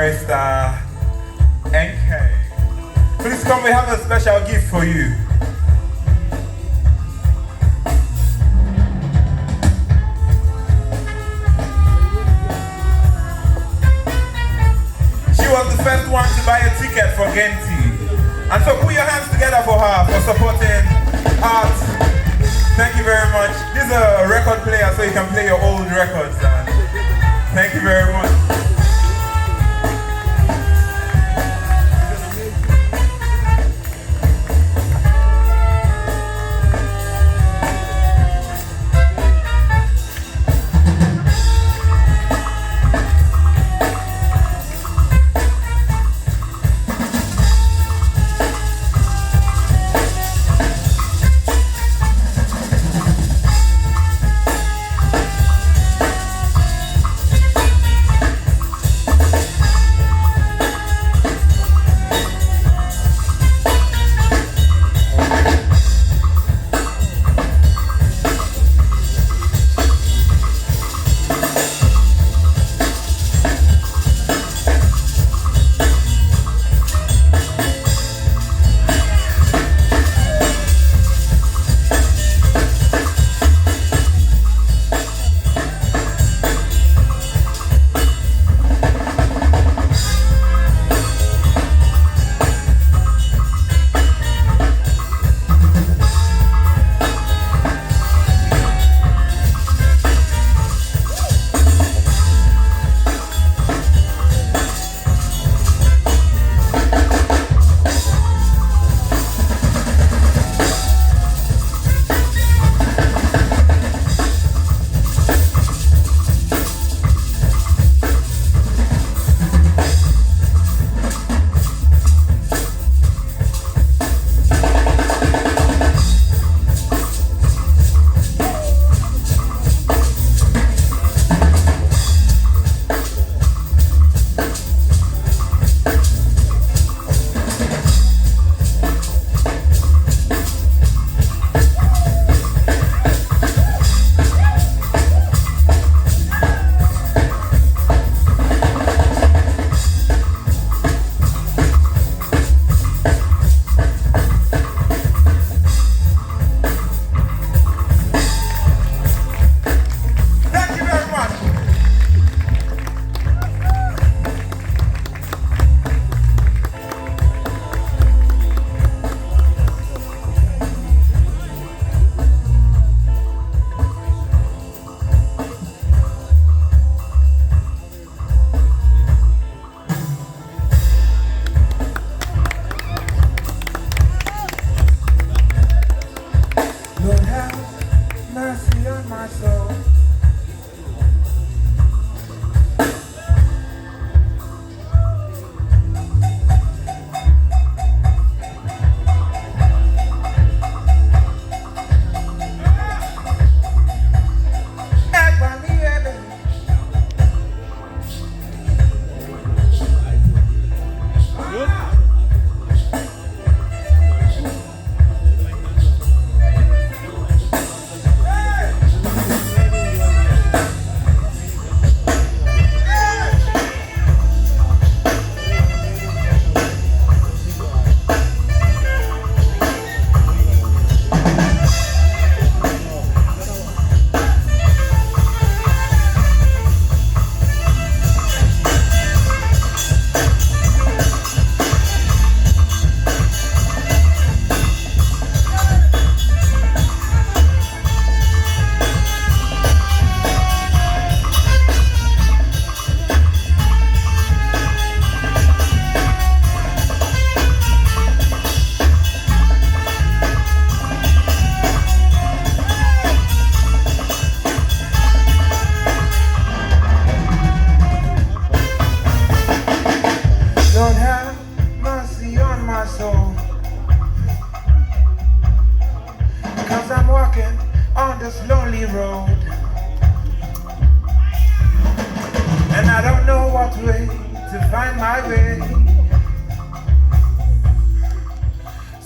Barrister NK. Please come, we have a special gift for you. She was the first one to buy a ticket for Genti. And so put your hands together for her, for supporting art. Thank you very much. This is a record player, so you can play your old records. Thank you very much.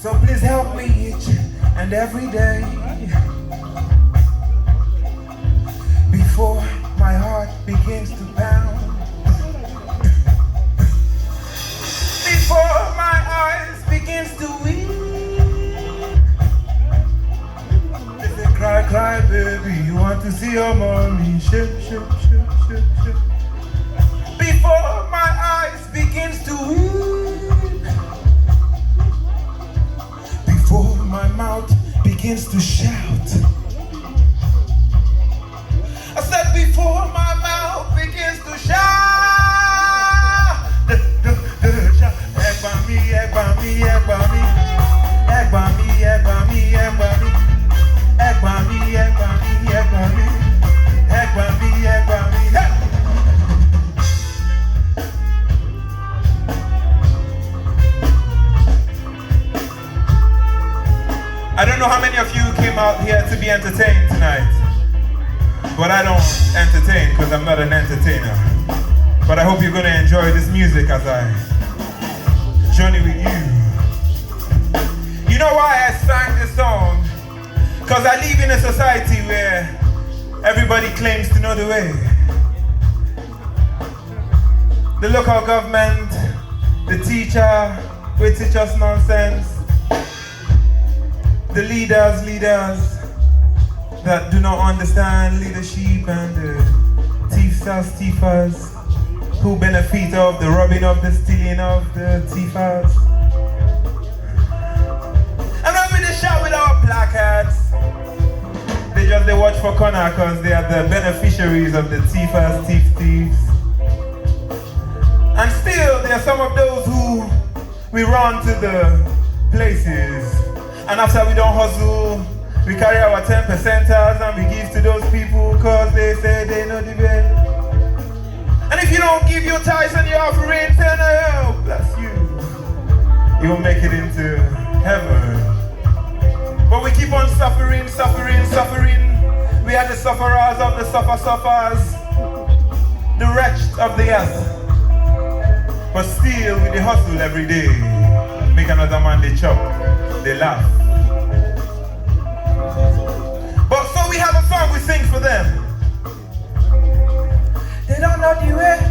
So please help me each and every day before my heart begins to pound. me shake, shake, shake, shake, shake. Before my eyes begins to weep, before my mouth begins to shout, I said before my mouth begins to shout. I don't know how many of you came out here to be entertained tonight, but I don't entertain because I'm not an entertainer. But I hope you're going to enjoy this music as I journey with you. You know why I sang this song? Because I live in a society where everybody claims to know the way. The local government, the teacher will teach us nonsense. The leaders that do not understand leadership, and the thiefers who benefit of the robbing of the stealing of the thiefers. And when we shout with our placards, they watch for corner because they are the beneficiaries of the thieves. And still there are some of those who we run to the places, and after we don't hustle, we carry our 10%ers and we give to those people because they say they know the way. And if you don't give your tithes and your offerings, then oh, bless you, you will make it into heaven. But we keep on suffering. We are the sufferers of the suffers, the wretched of the earth. But still, with the hustle every day, make another man they chop, they laugh. But so we have a song we sing for them. They don't know the way.